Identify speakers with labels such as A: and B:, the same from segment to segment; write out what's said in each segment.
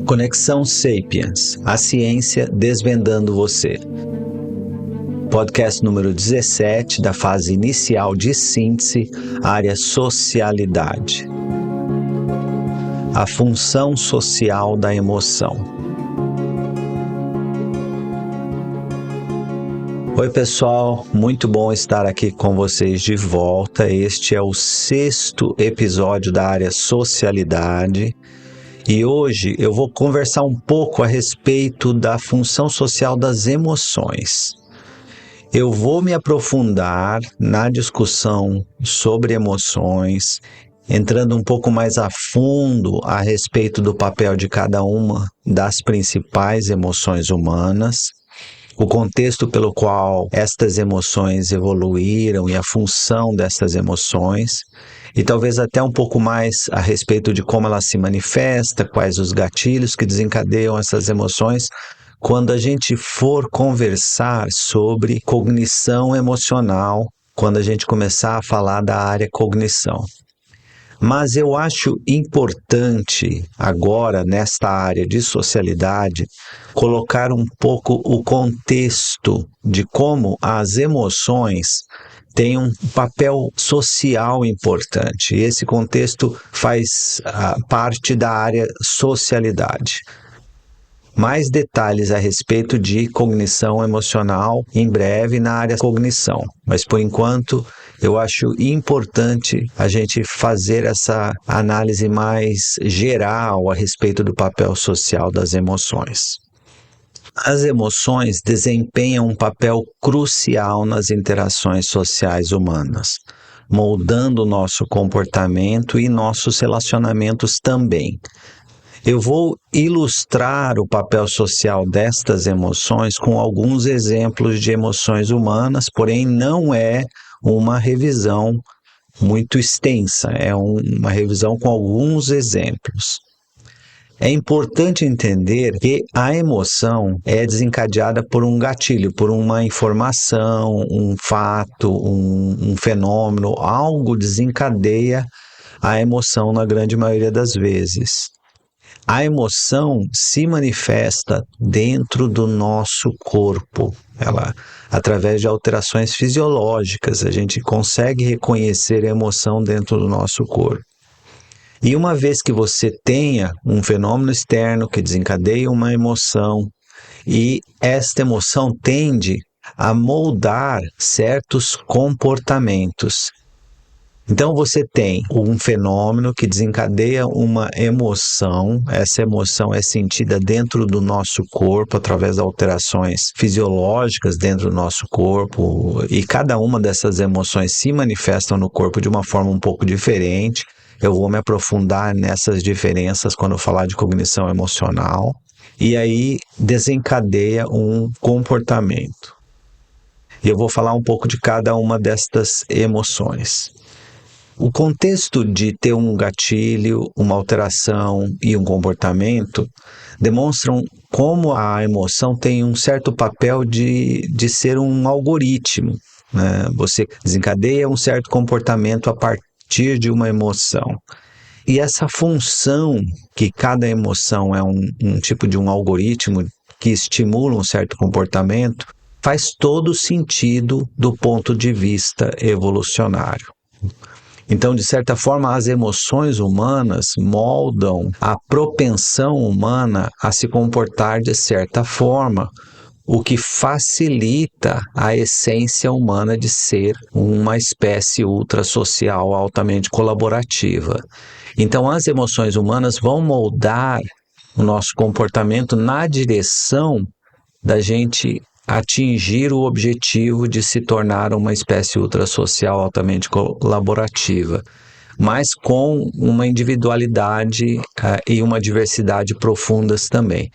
A: Conexão Sapiens, a ciência desvendando você. Podcast número 17 da fase inicial de síntese, área socialidade. A função social da emoção. Oi pessoal, muito bom estar aqui com vocês de volta. Este é o 6º episódio da área socialidade. E hoje eu vou conversar um pouco a respeito da função social das emoções. Eu vou me aprofundar na discussão sobre emoções, entrando um pouco mais a fundo a respeito do papel de cada uma das principais emoções humanas, o contexto pelo qual estas emoções evoluíram e a função dessas emoções, e talvez até um pouco mais a respeito de como ela se manifesta, quais os gatilhos que desencadeiam essas emoções, quando a gente for conversar sobre cognição emocional, quando a gente começar a falar da área cognição. Mas eu acho importante agora, nesta área de socialidade, colocar um pouco o contexto de como as emoções têm um papel social importante. E esse contexto faz parte da área socialidade. Mais detalhes a respeito de cognição emocional em breve na área cognição. Mas por enquanto eu acho importante a gente fazer essa análise mais geral a respeito do papel social das emoções. As emoções desempenham um papel crucial nas interações sociais humanas, moldando o nosso comportamento e nossos relacionamentos também. Eu vou ilustrar o papel social destas emoções com alguns exemplos de emoções humanas, porém não é uma revisão muito extensa, é uma revisão com alguns exemplos. É importante entender que a emoção é desencadeada por um gatilho, por uma informação, um fato, um fenômeno, algo desencadeia a emoção na grande maioria das vezes. A emoção se manifesta dentro do nosso corpo. Ela, através de alterações fisiológicas, a gente consegue reconhecer a emoção dentro do nosso corpo. E uma vez que você tenha um fenômeno externo que desencadeia uma emoção, e esta emoção tende a moldar certos comportamentos. Então você tem um fenômeno que desencadeia uma emoção, essa emoção é sentida dentro do nosso corpo através de alterações fisiológicas dentro do nosso corpo, e cada uma dessas emoções se manifestam no corpo de uma forma um pouco diferente. Eu vou me aprofundar nessas diferenças quando eu falar de cognição emocional, e aí desencadeia um comportamento. E eu vou falar um pouco de cada uma destas emoções. O contexto de ter um gatilho, uma alteração e um comportamento demonstram como a emoção tem um certo papel de ser um algoritmo, né? Você desencadeia um certo comportamento a partir de uma emoção. E essa função, que cada emoção é um tipo de um algoritmo que estimula um certo comportamento, faz todo sentido do ponto de vista evolucionário. Então, de certa forma, as emoções humanas moldam a propensão humana a se comportar de certa forma, o que facilita a essência humana de ser uma espécie ultrasocial altamente colaborativa. Então, as emoções humanas vão moldar o nosso comportamento na direção da gente atingir o objetivo de se tornar uma espécie ultrasocial altamente colaborativa, mas com uma individualidade e uma diversidade profundas também.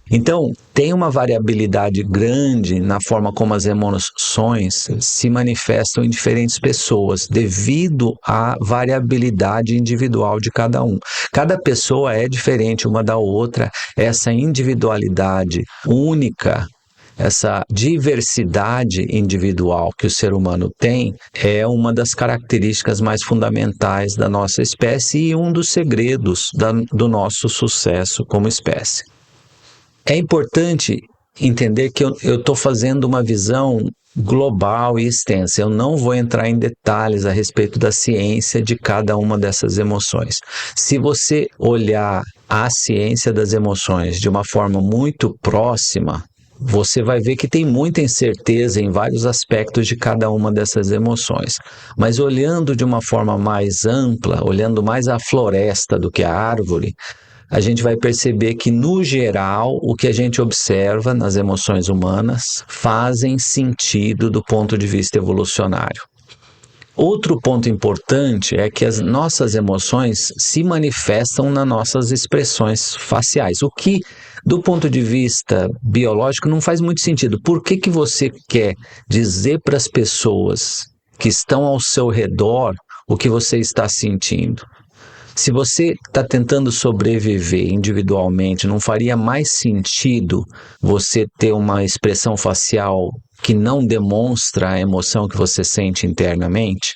A: Então, tem uma variabilidade grande na forma como as emoções se manifestam em diferentes pessoas, devido à variabilidade individual de cada um. Cada pessoa é diferente uma da outra, essa individualidade única Essa diversidade individual que o ser humano tem é uma das características mais fundamentais da nossa espécie e um dos segredos do nosso sucesso como espécie. É importante entender que eu estou fazendo uma visão global e extensa. Eu não vou entrar em detalhes a respeito da ciência de cada uma dessas emoções. Se você olhar a ciência das emoções de uma forma muito próxima, você vai ver que tem muita incerteza em vários aspectos de cada uma dessas emoções. Mas olhando de uma forma mais ampla, olhando mais a floresta do que a árvore, a gente vai perceber que, no geral, o que a gente observa nas emoções humanas fazem sentido do ponto de vista evolucionário. Outro ponto importante é que as nossas emoções se manifestam nas nossas expressões faciais, o que, do ponto de vista biológico, não faz muito sentido. Por que você quer dizer para as pessoas que estão ao seu redor o que você está sentindo? Se você está tentando sobreviver individualmente, não faria mais sentido você ter uma expressão facial que não demonstra a emoção que você sente internamente?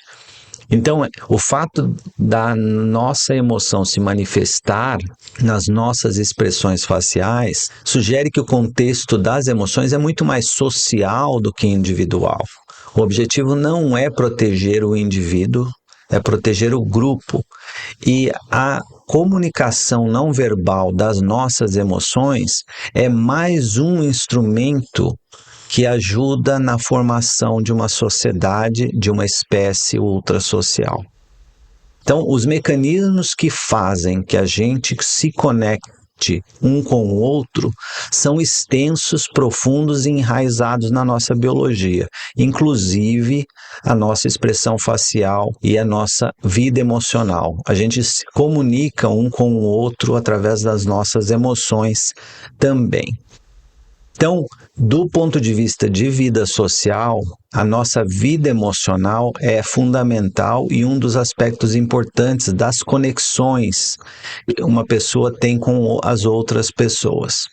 A: Então, o fato da nossa emoção se manifestar nas nossas expressões faciais sugere que o contexto das emoções é muito mais social do que individual. O objetivo não é proteger o indivíduo, é proteger o grupo. E a comunicação não verbal das nossas emoções é mais um instrumento que ajuda na formação de uma sociedade, de uma espécie ultrasocial. Então, os mecanismos que fazem que a gente se conecte um com o outro são extensos, profundos e enraizados na nossa biologia, inclusive a nossa expressão facial e a nossa vida emocional. A gente se comunica um com o outro através das nossas emoções também. Então, do ponto de vista de vida social, a nossa vida emocional é fundamental e um dos aspectos importantes das conexões que uma pessoa tem com as outras pessoas.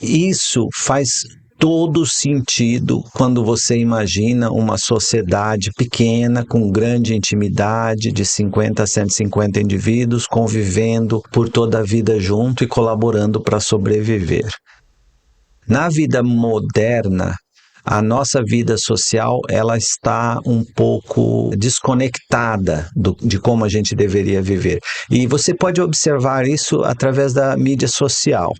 A: Isso faz todo sentido quando você imagina uma sociedade pequena, com grande intimidade, de 50 a 150 indivíduos convivendo por toda a vida junto e colaborando para sobreviver. Na vida moderna, a nossa vida social ela está um pouco desconectada de como a gente deveria viver. E você pode observar isso através da mídia social,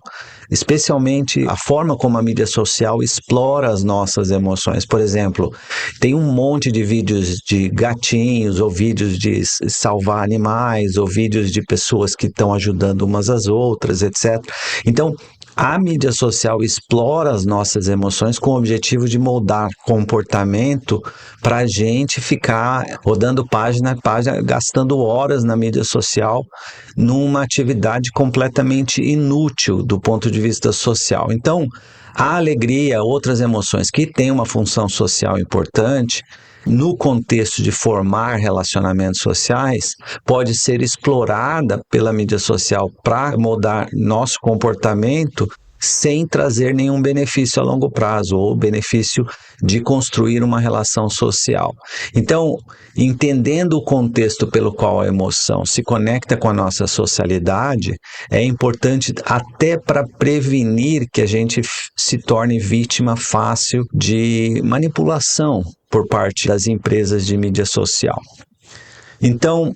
A: especialmente a forma como a mídia social explora as nossas emoções. Por exemplo, tem um monte de vídeos de gatinhos, ou vídeos de salvar animais, ou vídeos de pessoas que estão ajudando umas às outras, etc. Então, a mídia social explora as nossas emoções com o objetivo de moldar comportamento para a gente ficar rodando página a página, gastando horas na mídia social numa atividade completamente inútil do ponto de vista social. Então, a alegria, outras emoções que têm uma função social importante, no contexto de formar relacionamentos sociais, pode ser explorada pela mídia social para moldar nosso comportamento sem trazer nenhum benefício a longo prazo ou benefício de construir uma relação social. Então, entendendo o contexto pelo qual a emoção se conecta com a nossa socialidade, é importante até para prevenir que a gente se torne vítima fácil de manipulação por parte das empresas de mídia social. Então,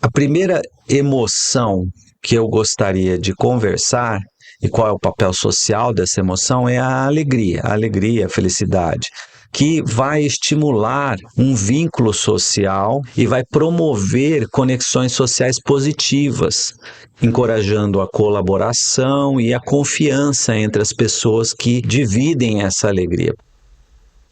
A: a primeira emoção que eu gostaria de conversar e qual é o papel social dessa emoção é a alegria, a felicidade, que vai estimular um vínculo social e vai promover conexões sociais positivas, encorajando a colaboração e a confiança entre as pessoas que dividem essa alegria.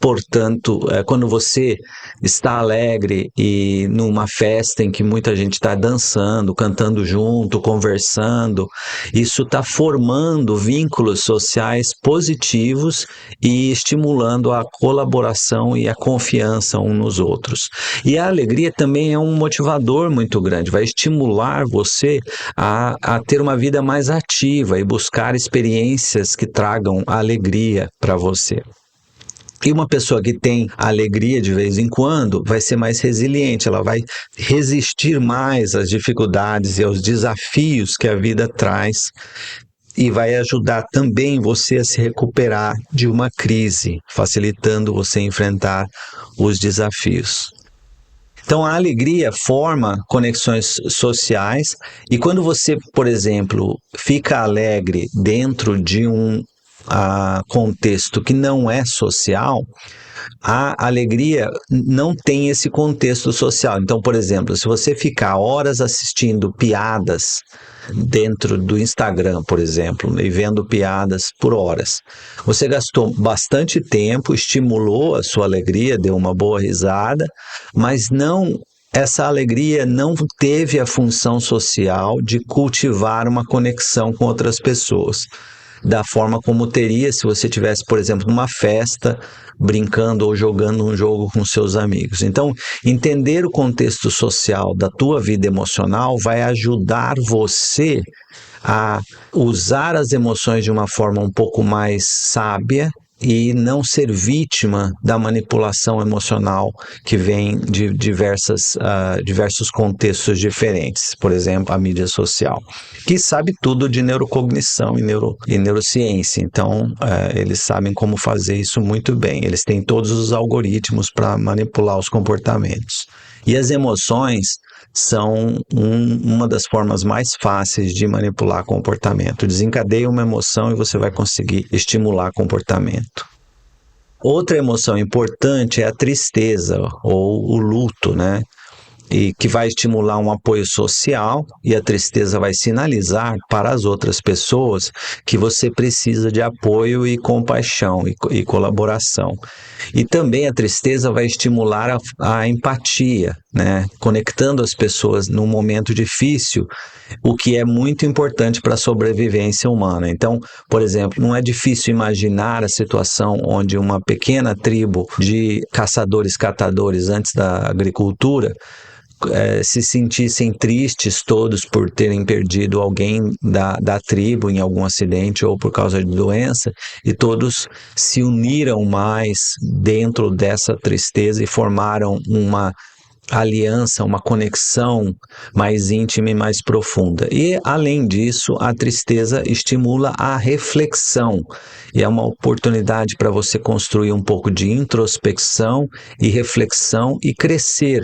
A: portanto, quando você está alegre e numa festa em que muita gente está dançando, cantando junto, conversando, isso está formando vínculos sociais positivos e estimulando a colaboração e a confiança uns nos outros. E a alegria também é um motivador muito grande, vai estimular você a ter uma vida mais ativa e buscar experiências que tragam alegria para você. E uma pessoa que tem alegria de vez em quando vai ser mais resiliente, ela vai resistir mais às dificuldades e aos desafios que a vida traz e vai ajudar também você a se recuperar de uma crise, facilitando você enfrentar os desafios. Então, a alegria forma conexões sociais e quando você, por exemplo, fica alegre dentro de um contexto que não é social, a alegria não tem esse contexto social. Então, por exemplo, se você ficar horas assistindo piadas dentro do Instagram, por exemplo, e vendo piadas por horas, você gastou bastante tempo, estimulou a sua alegria, deu uma boa risada, mas essa alegria não teve a função social de cultivar uma conexão com outras pessoas da forma como teria se você tivesse, por exemplo, numa festa, brincando ou jogando um jogo com seus amigos. Então, entender o contexto social da tua vida emocional vai ajudar você a usar as emoções de uma forma um pouco mais sábia e não ser vítima da manipulação emocional que vem de diversos contextos diferentes, por exemplo, a mídia social, que sabe tudo de neurocognição e neurociência, então eles sabem como fazer isso muito bem, eles têm todos os algoritmos para manipular os comportamentos. E as emoções são uma das formas mais fáceis de manipular comportamento. Desencadeia uma emoção e você vai conseguir estimular comportamento. Outra emoção importante é a tristeza ou o luto, né? E que vai estimular um apoio social e a tristeza vai sinalizar para as outras pessoas que você precisa de apoio e compaixão e colaboração. E também a tristeza vai estimular a empatia, né? Conectando as pessoas num momento difícil, o que é muito importante para a sobrevivência humana. Então, por exemplo, não é difícil imaginar a situação onde uma pequena tribo de caçadores-catadores antes da agricultura se sentissem tristes todos por terem perdido alguém da tribo em algum acidente ou por causa de doença, e todos se uniram mais dentro dessa tristeza e formaram uma aliança, uma conexão mais íntima e mais profunda. E, além disso, a tristeza estimula a reflexão e é uma oportunidade para você construir um pouco de introspecção e reflexão e crescer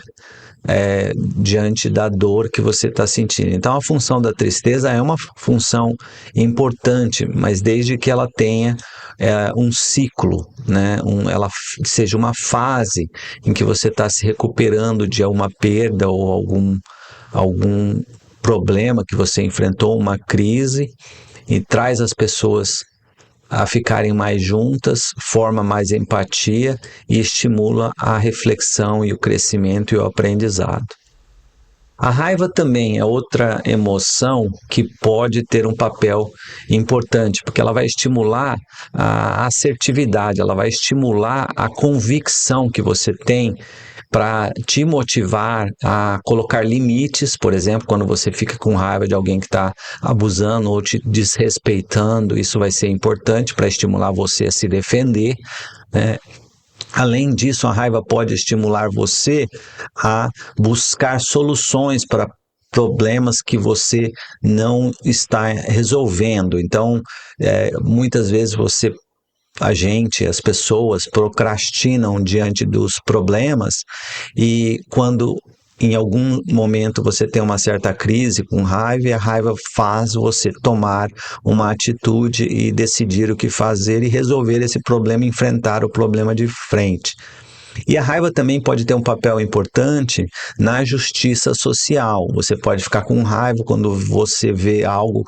A: diante da dor que você está sentindo. Então, a função da tristeza é uma função importante, mas desde que ela tenha um ciclo, né? Ela seja uma fase em que você está se recuperando de uma perda ou algum problema que você enfrentou, uma crise, e traz as pessoas a ficarem mais juntas, forma mais empatia e estimula a reflexão e o crescimento e o aprendizado. A raiva também é outra emoção que pode ter um papel importante, porque ela vai estimular a assertividade, ela vai estimular a convicção que você tem para te motivar a colocar limites, por exemplo, quando você fica com raiva de alguém que está abusando ou te desrespeitando, isso vai ser importante para estimular você a se defender, né? Além disso, a raiva pode estimular você a buscar soluções para problemas que você não está resolvendo. Então, muitas vezes as pessoas procrastinam diante dos problemas e quando em algum momento você tem uma certa crise com raiva e a raiva faz você tomar uma atitude e decidir o que fazer e resolver esse problema, enfrentar o problema de frente. E a raiva também pode ter um papel importante na justiça social. Você pode ficar com raiva quando você vê algo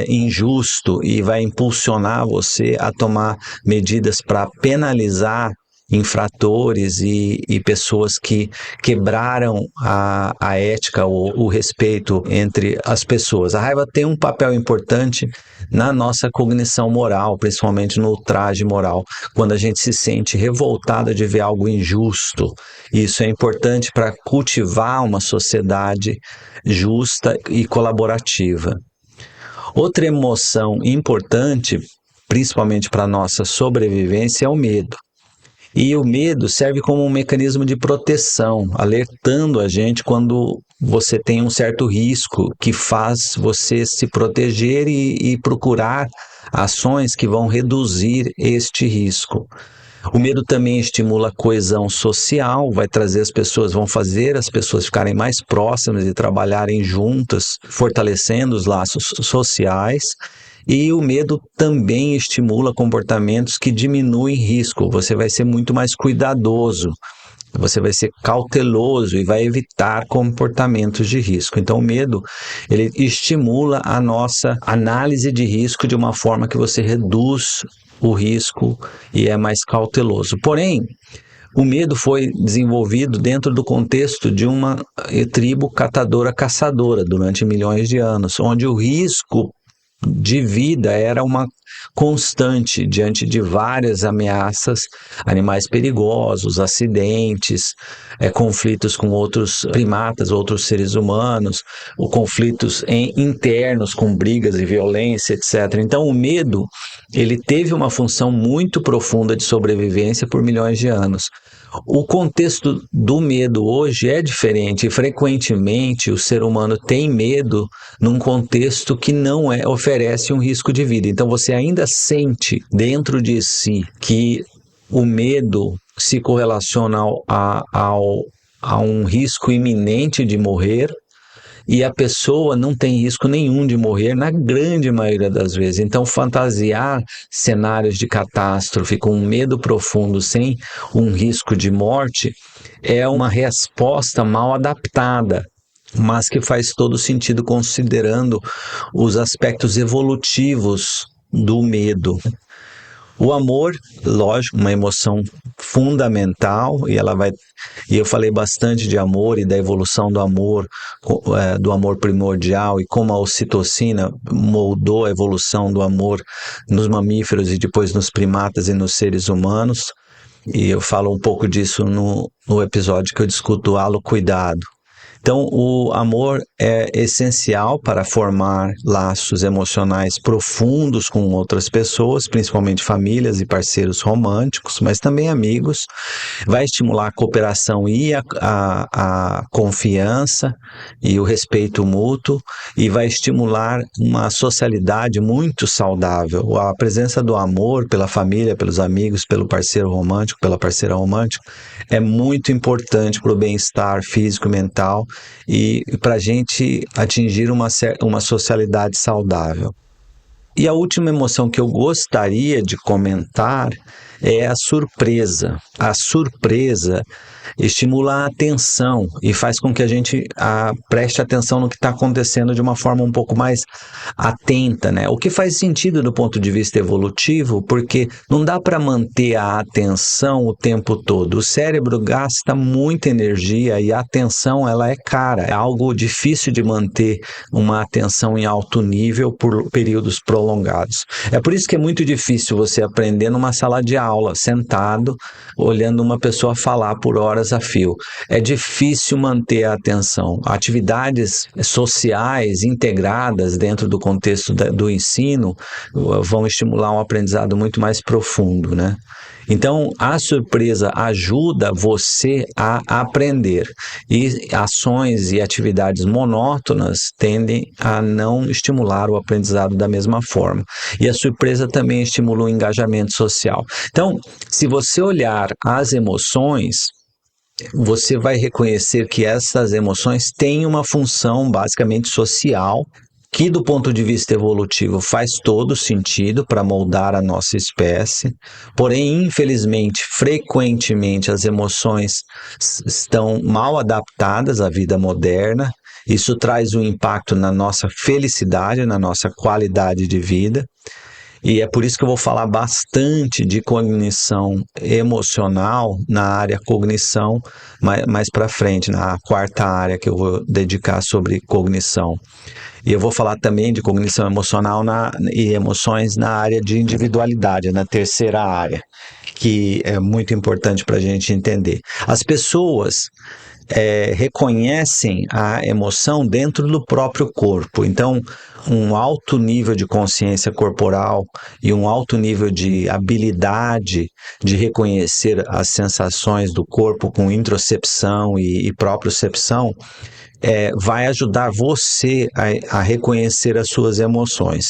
A: injusto e vai impulsionar você a tomar medidas para penalizar infratores e pessoas que quebraram a ética, o respeito entre as pessoas. A raiva tem um papel importante na nossa cognição moral, principalmente no ultraje moral, quando a gente se sente revoltado de ver algo injusto. Isso é importante para cultivar uma sociedade justa e colaborativa. Outra emoção importante, principalmente para a nossa sobrevivência, é o medo. E o medo serve como um mecanismo de proteção, alertando a gente quando você tem um certo risco que faz você se proteger e procurar ações que vão reduzir este risco. O medo também estimula a coesão social, vão fazer as pessoas ficarem mais próximas e trabalharem juntas, fortalecendo os laços sociais. E o medo também estimula comportamentos que diminuem risco. Você vai ser muito mais cuidadoso, você vai ser cauteloso e vai evitar comportamentos de risco. Então, o medo, ele estimula a nossa análise de risco de uma forma que você reduz o risco e é mais cauteloso. Porém, o medo foi desenvolvido dentro do contexto de uma tribo catadora-caçadora durante milhões de anos, onde o risco de vida era uma constante diante de várias ameaças, animais perigosos, acidentes, conflitos com outros primatas, outros seres humanos, conflitos internos com brigas e violência, etc. Então, o medo, ele teve uma função muito profunda de sobrevivência por milhões de anos. O contexto do medo hoje é diferente e frequentemente o ser humano tem medo num contexto que não oferece um risco de vida. Então você ainda sente dentro de si que o medo se correlaciona a um risco iminente de morrer, e a pessoa não tem risco nenhum de morrer na grande maioria das vezes. Então, fantasiar cenários de catástrofe com um medo profundo sem um risco de morte é uma resposta mal adaptada, mas que faz todo sentido considerando os aspectos evolutivos do medo. O amor, lógico, uma emoção fundamental, e eu falei bastante de amor e da evolução do amor primordial e como a ocitocina moldou a evolução do amor nos mamíferos e depois nos primatas e nos seres humanos. E eu falo um pouco disso no episódio que eu discuto o halo-cuidado. Então, o amor é essencial para formar laços emocionais profundos com outras pessoas, principalmente famílias e parceiros românticos, mas também amigos. Vai estimular a cooperação e a confiança e o respeito mútuo, e vai estimular uma socialidade muito saudável. A presença do amor pela família, pelos amigos, pelo parceiro romântico, pela parceira romântica, é muito importante para o bem-estar físico e mental e para a gente atingir uma socialidade saudável. E a última emoção que eu gostaria de comentar é a surpresa. A surpresa estimula a atenção e faz com que a gente preste atenção no que está acontecendo de uma forma um pouco mais atenta, né? O que faz sentido do ponto de vista evolutivo, porque não dá para manter a atenção o tempo todo. O cérebro gasta muita energia e a atenção ela é cara. É algo difícil de manter uma atenção em alto nível por períodos prolongados. É por isso que é muito difícil você aprender numa sala de aula, sentado, olhando uma pessoa falar por horas a fio. É difícil manter a atenção. Atividades sociais integradas dentro do contexto do ensino vão estimular um aprendizado muito mais profundo, né? Então, a surpresa ajuda você a aprender, e ações e atividades monótonas tendem a não estimular o aprendizado da mesma forma. E a surpresa também estimula o engajamento social. Então, se você olhar as emoções, você vai reconhecer que essas emoções têm uma função basicamente social, que do ponto de vista evolutivo faz todo sentido para moldar a nossa espécie, porém, infelizmente, frequentemente as emoções estão mal adaptadas à vida moderna. Isso traz um impacto na nossa felicidade, na nossa qualidade de vida. E é por isso que eu vou falar bastante de cognição emocional na área cognição mais para frente, na quarta área que eu vou dedicar sobre cognição. E eu vou falar também de cognição emocional e emoções na área de individualidade, na terceira área, que é muito importante para a gente entender. As pessoas reconhecem a emoção dentro do próprio corpo. Então, um alto nível de consciência corporal e um alto nível de habilidade de reconhecer as sensações do corpo com introcepção e propriocepção vai ajudar você a reconhecer as suas emoções.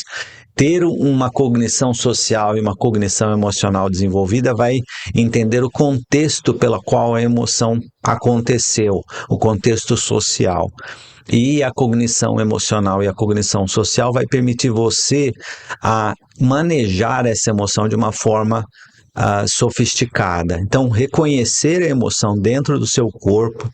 A: Ter uma cognição social e uma cognição emocional desenvolvida vai entender o contexto pelo qual a emoção aconteceu, o contexto social. E a cognição emocional e a cognição social vai permitir você a manejar essa emoção de uma forma sofisticada. Então, reconhecer a emoção dentro do seu corpo,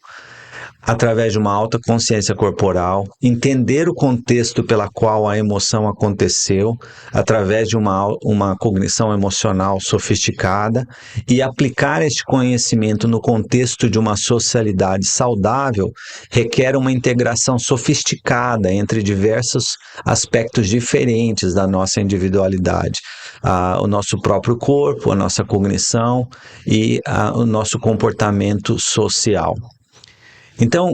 A: através de uma alta consciência corporal, entender o contexto pela qual a emoção aconteceu, através de uma cognição emocional sofisticada, e aplicar este conhecimento no contexto de uma socialidade saudável requer uma integração sofisticada entre diversos aspectos diferentes da nossa individualidade. O nosso próprio corpo, a nossa cognição e o nosso comportamento social. Então,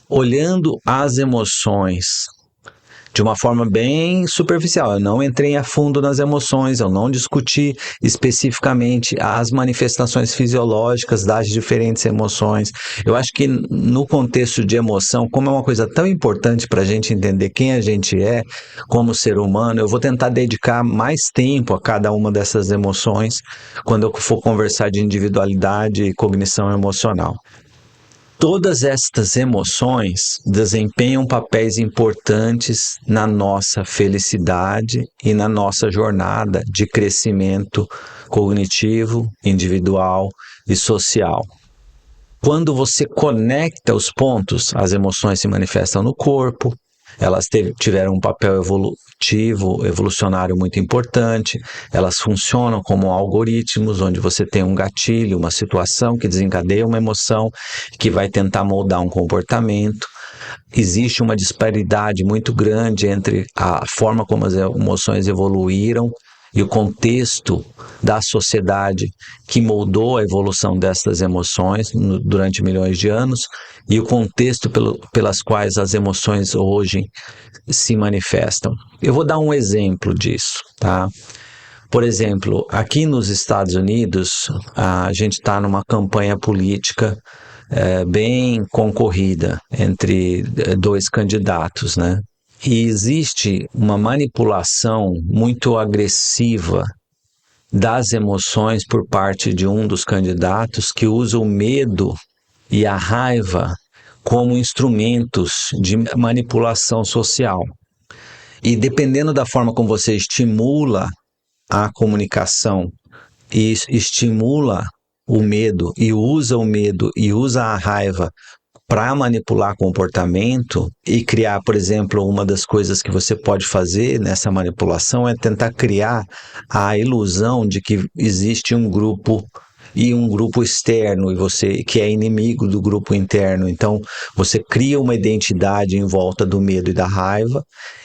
A: olhando as emoções de uma forma bem superficial, eu não entrei a fundo nas emoções, eu não discuti especificamente as manifestações fisiológicas das diferentes emoções. Eu acho que no contexto de emoção, como é uma coisa tão importante para a gente entender quem a gente é como ser humano, eu vou tentar dedicar mais tempo a cada uma dessas emoções quando eu for conversar de individualidade e cognição emocional. Todas estas emoções desempenham papéis importantes na nossa felicidade e na nossa jornada de crescimento cognitivo, individual e social. Quando você conecta os pontos, as emoções se manifestam no corpo, elas tiveram um papel evolucionário muito importante, elas funcionam como algoritmos, onde você tem um gatilho, uma situação que desencadeia uma emoção, que vai tentar moldar um comportamento. Existe uma disparidade muito grande entre a forma como as emoções evoluíram e o contexto da sociedade que moldou a evolução dessas emoções durante milhões de anos e o contexto pelas quais as emoções hoje se manifestam. Eu vou dar um exemplo disso, tá? Por exemplo, aqui nos Estados Unidos, a gente está numa campanha política bem concorrida entre dois candidatos, né? E existe uma manipulação muito agressiva das emoções por parte de um dos candidatos que usa o medo e a raiva como instrumentos de manipulação social. E dependendo da forma como você estimula a comunicação e estimula o medo e usa a raiva para manipular comportamento e criar, por exemplo, uma das coisas que você pode fazer nessa manipulação é tentar criar a ilusão de que existe um grupo e um grupo externo e você que é inimigo do grupo interno. Então, você cria uma identidade em volta do medo e da raiva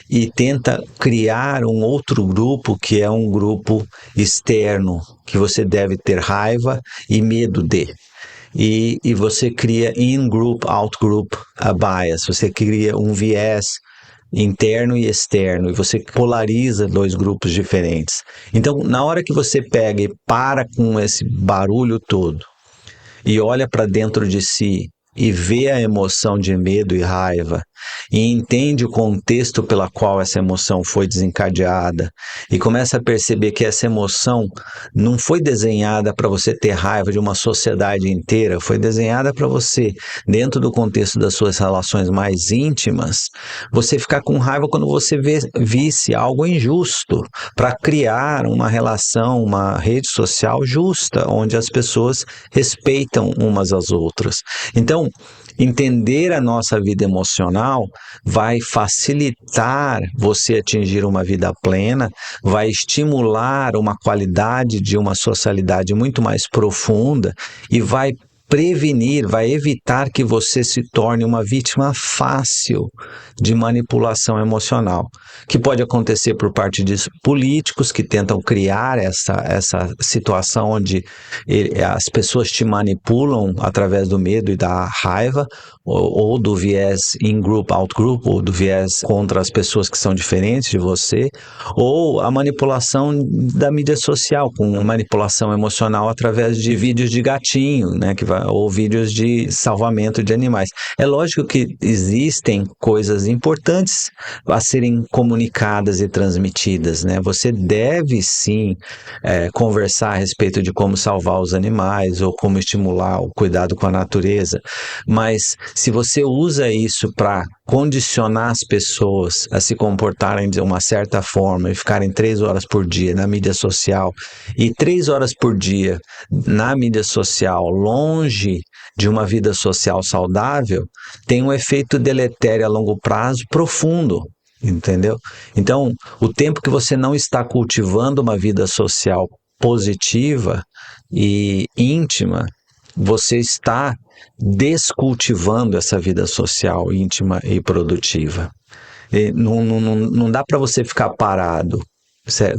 A: e tenta criar um outro grupo que é um grupo externo que você deve ter raiva e medo de. E você cria in-group, out-group bias, você cria um viés interno e externo, e você polariza dois grupos diferentes. Então, na hora que você pega e para com esse barulho todo e olha para dentro de si e vê a emoção de medo e raiva e entende o contexto pela qual essa emoção foi desencadeada e começa a perceber que essa emoção não foi desenhada para você ter raiva de uma sociedade inteira, foi desenhada para você, dentro do contexto das suas relações mais íntimas, você ficar com raiva quando você visse algo injusto, para criar uma relação, uma rede social justa, onde as pessoas respeitam umas às outras. Então, Entender a nossa vida emocional vai facilitar você atingir uma vida plena, vai estimular uma qualidade de uma socialidade muito mais profunda e vai prevenir, vai evitar que você se torne uma vítima fácil de manipulação emocional, que pode acontecer por parte de políticos que tentam criar essa situação onde as pessoas te manipulam através do medo e da raiva, ou do viés in-group, out-group, ou do viés contra as pessoas que são diferentes de você, ou a manipulação da mídia social, com manipulação emocional através de vídeos de gatinho, né, ou vídeos de salvamento de animais. É lógico que existem coisas importantes a serem comunicadas e transmitidas, né? Você deve sim conversar a respeito de como salvar os animais ou como estimular o cuidado com a natureza, mas se você usa isso para condicionar as pessoas a se comportarem de uma certa forma e ficarem 3 horas por dia na mídia social e 3 horas por dia na mídia social longe de uma vida social saudável, tem um efeito deletério a longo prazo profundo, entendeu? Então, o tempo que você não está cultivando uma vida social positiva e íntima, você está descultivando essa vida social íntima e produtiva. E não dá para você ficar parado.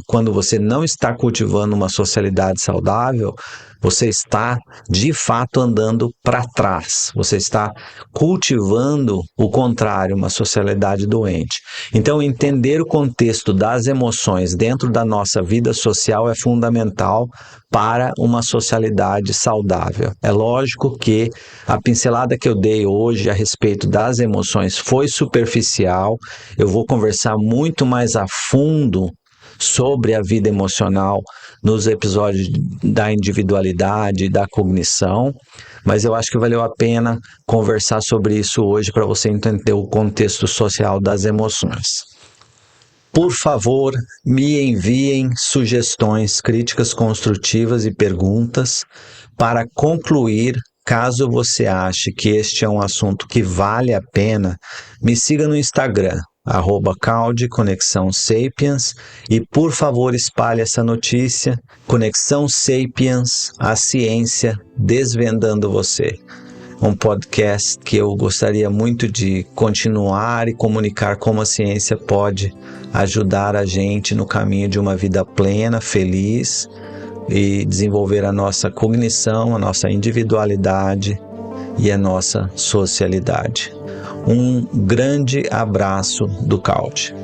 A: Quando você não está cultivando uma socialidade saudável, você está de fato andando para trás. Você está cultivando o contrário, uma socialidade doente. Então, entender o contexto das emoções dentro da nossa vida social é fundamental para uma socialidade saudável. É lógico que a pincelada que eu dei hoje a respeito das emoções foi superficial. Eu vou conversar muito mais a fundo sobre a vida emocional nos episódios da individualidade e da cognição, mas eu acho que valeu a pena conversar sobre isso hoje para você entender o contexto social das emoções. Por favor, me enviem sugestões, críticas construtivas e perguntas para concluir. Caso você ache que este é um assunto que vale a pena, me siga no Instagram, @Calde Conexão Sapiens, e por favor espalhe essa notícia. Conexão Sapiens, a ciência desvendando você. Um podcast que eu gostaria muito de continuar e comunicar como a ciência pode ajudar a gente no caminho de uma vida plena, feliz, e desenvolver a nossa cognição, a nossa individualidade e a nossa socialidade. Um grande abraço do Calde.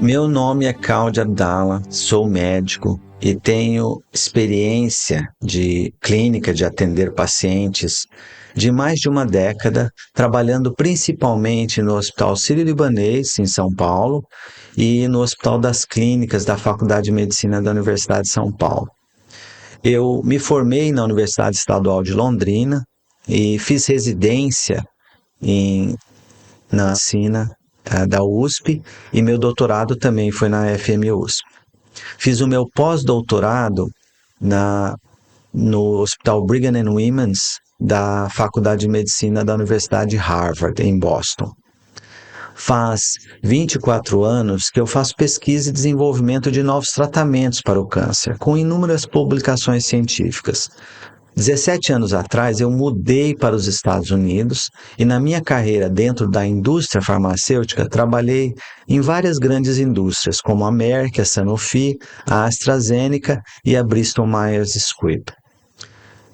A: Meu nome é Calde Abdala, sou médico e tenho experiência de clínica de atender pacientes de mais de uma década, trabalhando principalmente no Hospital Sírio-Libanês, em São Paulo, e no Hospital das Clínicas da Faculdade de Medicina da Universidade de São Paulo. Eu me formei na Universidade Estadual de Londrina e fiz residência na medicina da USP, e meu doutorado também foi na FMUSP. Fiz o meu pós-doutorado no Hospital Brigham and Women's da Faculdade de Medicina da Universidade de Harvard, em Boston. Faz 24 anos que eu faço pesquisa e desenvolvimento de novos tratamentos para o câncer, com inúmeras publicações científicas. 17 anos atrás, eu mudei para os Estados Unidos e, na minha carreira dentro da indústria farmacêutica, trabalhei em várias grandes indústrias, como a Merck, a Sanofi, a AstraZeneca e a Bristol Myers Squibb.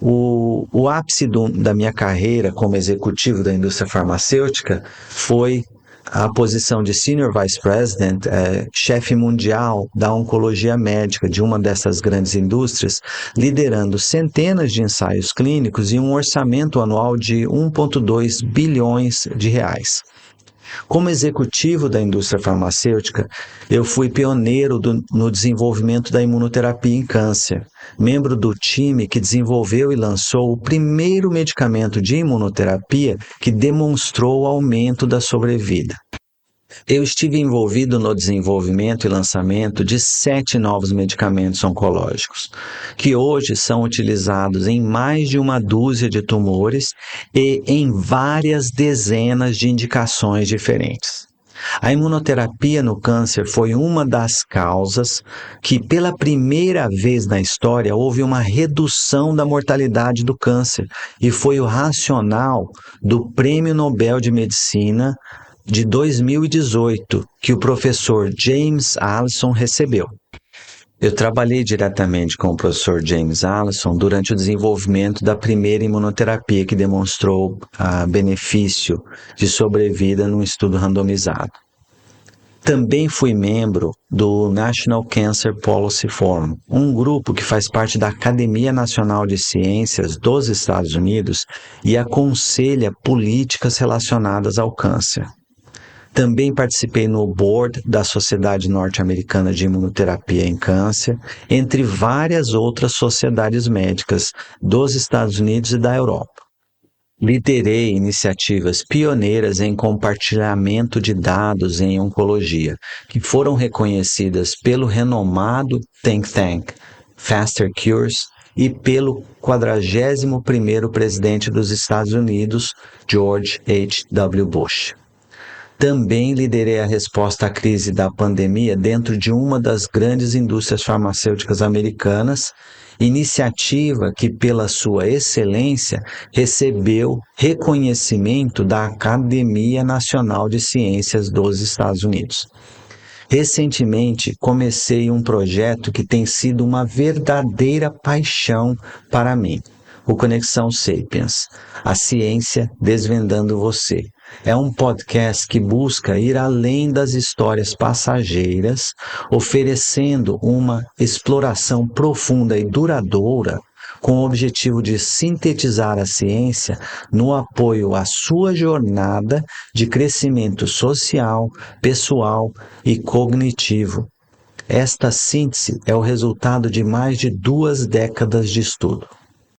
A: O ápice da minha carreira como executivo da indústria farmacêutica foi a posição de Senior Vice President, chefe mundial da oncologia médica de uma dessas grandes indústrias, liderando centenas de ensaios clínicos e um orçamento anual de 1,2 bilhões de reais. Como executivo da indústria farmacêutica, eu fui pioneiro no desenvolvimento da imunoterapia em câncer, membro do time que desenvolveu e lançou o primeiro medicamento de imunoterapia que demonstrou o aumento da sobrevida. Eu estive envolvido no desenvolvimento e lançamento de 7 novos medicamentos oncológicos, que hoje são utilizados em mais de uma dúzia de tumores e em várias dezenas de indicações diferentes. A imunoterapia no câncer foi uma das causas que, pela primeira vez na história, houve uma redução da mortalidade do câncer, e foi o racional do Prêmio Nobel de Medicina de 2018 que o professor James Allison recebeu. Eu trabalhei diretamente com o professor James Allison durante o desenvolvimento da primeira imunoterapia que demonstrou benefício de sobrevida num estudo randomizado. Também fui membro do National Cancer Policy Forum, um grupo que faz parte da Academia Nacional de Ciências dos Estados Unidos e aconselha políticas relacionadas ao câncer. Também participei no board da Sociedade Norte-Americana de Imunoterapia em Câncer, entre várias outras sociedades médicas dos Estados Unidos e da Europa. Liderei iniciativas pioneiras em compartilhamento de dados em oncologia, que foram reconhecidas pelo renomado think tank Faster Cures e pelo 41º presidente dos Estados Unidos, George H.W. Bush. Também liderei a resposta à crise da pandemia dentro de uma das grandes indústrias farmacêuticas americanas, iniciativa que, pela sua excelência, recebeu reconhecimento da Academia Nacional de Ciências dos Estados Unidos. Recentemente, comecei um projeto que tem sido uma verdadeira paixão para mim, o Conexão Sapiens, a ciência desvendando você. É um podcast que busca ir além das histórias passageiras, oferecendo uma exploração profunda e duradoura, com o objetivo de sintetizar a ciência no apoio à sua jornada de crescimento social, pessoal e cognitivo. Esta síntese é o resultado de mais de 2 décadas de estudo.